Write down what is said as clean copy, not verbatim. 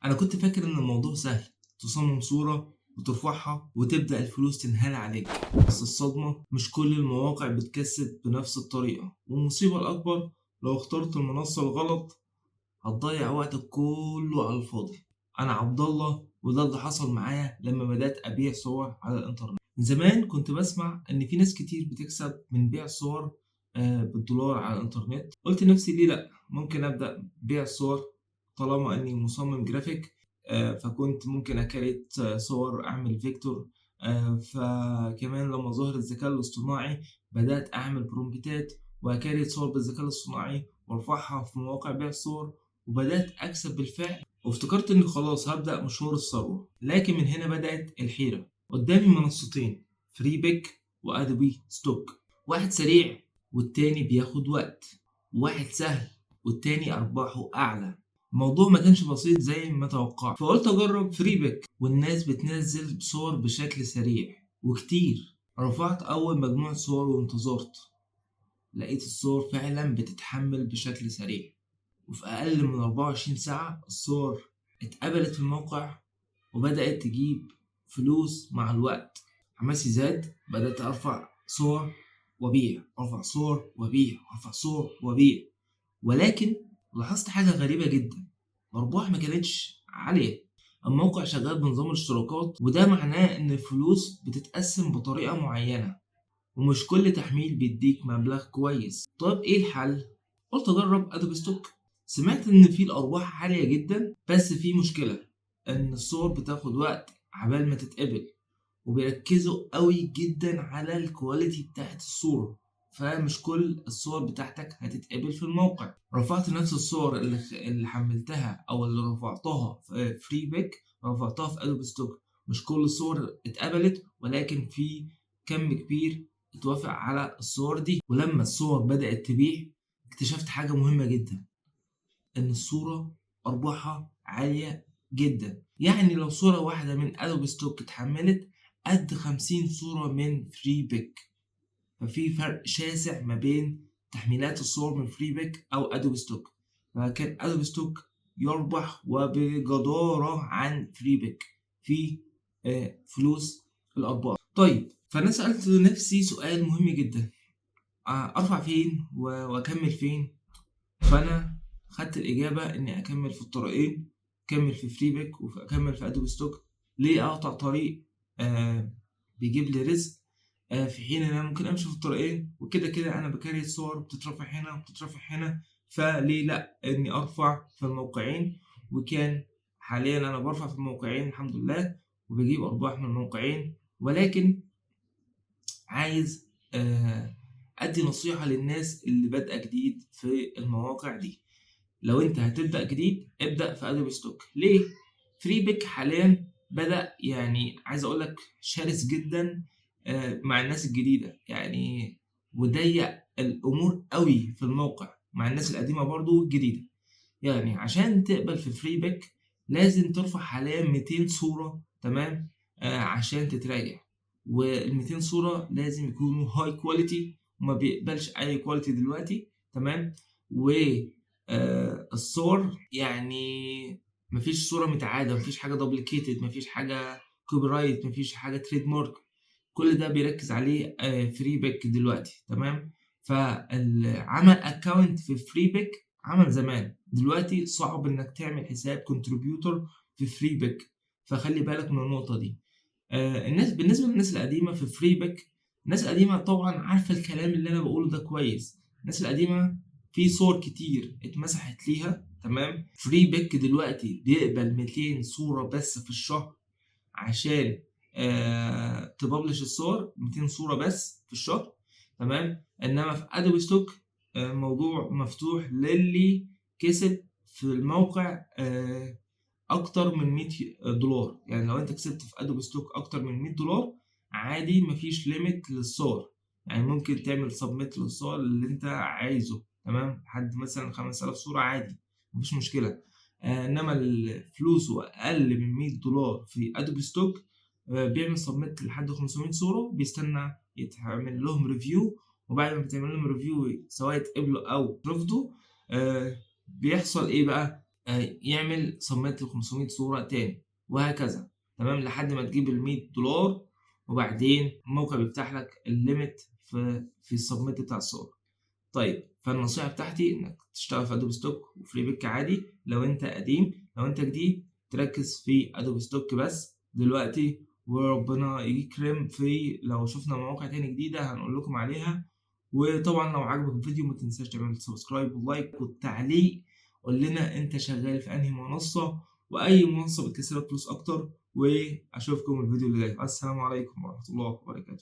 أنا كنت فاكر إن الموضوع سهل، تصمم صورة وترفعها وتبدأ الفلوس تنهال عليك، بس الصدمة مش كل المواقع بتكسب بنفس الطريقة، والمصيبة الأكبر لو اخترت المنصة الغلط هتضيع وقتك كله على الفاضي. أنا عبد الله وده اللي حصل معايا لما بدأت أبيع صور على الإنترنت. زمان كنت بسمع إن في ناس كتير بتكسب من بيع صور بالدولار على الإنترنت، قلت لنفسي ليه لأ، ممكن أبدأ بيع صور طالما إني مصمم جرافيك. فكنت ممكن أكريت صور أعمل فيكتور. فكمان لما ظهر الذكاء الاصطناعي بدأت أعمل برومبتات وأكريت صور بالذكاء الاصطناعي وأرفعها في مواقع بيع الصور، وبدأت أكسب بالفعل، وافتكرت إني خلاص هبدأ مشوار الثروة. لكن من هنا بدأت الحيرة. قدامي منصتين، فري بيك وأدوبي ستوك، واحد سريع والتاني بياخد وقت، واحد سهل والتاني أرباحه أعلى. الموضوع ما كانش بسيط زي ما توقعت، فقلت أجرب فري بيك، والناس بتنزل صور بشكل سريع وكتير. رفعت أول مجموعة صور وانتظرت، لقيت الصور فعلا بتتحمل بشكل سريع، وفي أقل من 24 ساعة الصور اتقبلت في الموقع وبدأت تجيب فلوس. مع الوقت حماسي زاد، بدأت أرفع صور وأبيع، أرفع صور وأبيع، أرفع صور وأبيع. ولكن لاحظت حاجة غريبة جدا، الأرباح ما كانتش عالية. الموقع شغال بنظام الاشتراكات، وده معناه إن الفلوس بتتقسم بطريقة معينة، ومش كل تحميل بيديك مبلغ كويس. طيب إيه الحل؟ قلت أجرب أدوبي ستوك. سمعت إن فيه الأرباح عالية جدا، بس فيه مشكلة إن الصور بتاخد وقت عبال ما تتقبل، وبيركزوا قوي جدا على الكواليتي بتاعت الصورة، فمش كل الصور بتاعتك هتتقبل في الموقع. رفعت نفس الصور اللي حملتها أو اللي رفعتها في فري بيك رفعتها في أدوبي ستوك، مش كل الصور اتقبلت، ولكن في كم كبير اتوافق على الصور دي. ولما الصور بدأت تبيع اكتشفت حاجة مهمة جدا، إن الصورة أرباحها عالية جدا. يعني لو صورة واحدة من أدوبي ستوك اتحملت قد 50 صورة من فري بيك، ففي فرق شاسع ما بين تحميلات الصور من فري بيك أو أدوبي ستوك. فكان أدوبي ستوك يربح وبجدارة عن فري بيك في فلوس الأرباح. طيب فأنا سألت نفسي سؤال مهم جدا، أرفع فين وأكمل فين؟ فأنا خدت الإجابة إني أكمل في الطريقين، أكمل في فري بيك وأكمل في أدوبي ستوك. ليه أقطع طريق بيجيب لي رزق في حين إن أنا ممكن أمشي في الطريقين، وكده كده أنا بكري الصور بتترفع هنا وبتترفع هنا، فليه لأ إني أرفع في الموقعين؟ وكان حاليا أنا برفع في الموقعين الحمد لله وبجيب أرباح من الموقعين. ولكن عايز أدي نصيحة للناس اللي بادئة جديد في المواقع دي. لو أنت هتبدأ جديد ابدأ في أدوبي ستوك. ليه؟ فري بيك حاليا بدأ، يعني عايز أقولك شرس جدا مع الناس الجديدة يعني، وضيق الأمور قوي في الموقع مع الناس القديمة برضو الجديدة. يعني عشان تقبل في فري بيك لازم ترفع حاليا 200 صورة، تمام؟ عشان تتراجع، وال200 صورة لازم يكونوا هاي كواليتي، وما بيقبلش أي كواليتي دلوقتي، تمام؟ و الصور يعني مفيش صورة متعادة، مفيش حاجة دوبليكيتد، مفيش حاجة كوبي رايت، مفيش حاجة تريد مارك. كل ده بيركز عليه فري بيك دلوقتي، تمام؟ فالعمل اكونت في فري بيك عمل زمان، دلوقتي صعب انك تعمل حساب كونتريبيوتور في فري بيك، فخلي بالك من النقطة دي. الناس بالنسبة للناس القديمة في فري بيك، الناس القديمة طبعا عارفة الكلام اللي أنا بقوله ده كويس. الناس القديمة في صور كتير اتمسحت ليها، تمام؟ فري بيك دلوقتي بيقبل 200 صورة بس في الشهر عشان تبلش الصور، 200 صورة بس في الشهر، تمام؟ انما في ادوبي ستوك الموضوع مفتوح للي كسب في الموقع اكتر من 100 دولار. يعني لو انت كسبت في ادوبي ستوك اكتر من 100 دولار عادي، مفيش ليميت للصور، يعني ممكن تعمل سبميت للصور اللي انت عايزه، تمام؟ لحد مثلا 5000 صورة عادي، مفيش مشكلة. انما الفلوس اقل من 100 دولار في ادوبي ستوك بيعمل سبميت لحد 500 صورة، بيستنى يتعمل لهم ريفيو، وبعد ما بتعمل لهم ريفيو سواء يتقبلوا او رفضوا بيحصل ايه بقى؟ يعمل submit ل500 صورة تاني وهكذا، تمام، لحد ما تجيب $100 وبعدين الموقع بيفتح لك الlimit في الsubmit بتاع الصور. طيب فالنصيحة بتاعتي إنك تشتغل في أدوبي ستوك وفري بيك عادي لو أنت قديم، لو أنت جديد تركز في أدوبي ستوك بس دلوقتي، وربنا يكرم لو شفنا مواقع تاني جديدة هنقول لكم عليها. وطبعا لو عجبك الفيديو ما تنساش تعمل سبسكرايب ولايك والتعليق، قول لنا أنت شغال في أنهي منصة وأي منصة بتكسبك فلوس أكتر، وأشوفكم الفيديو اللي جاي. السلام عليكم ورحمة الله وبركاته.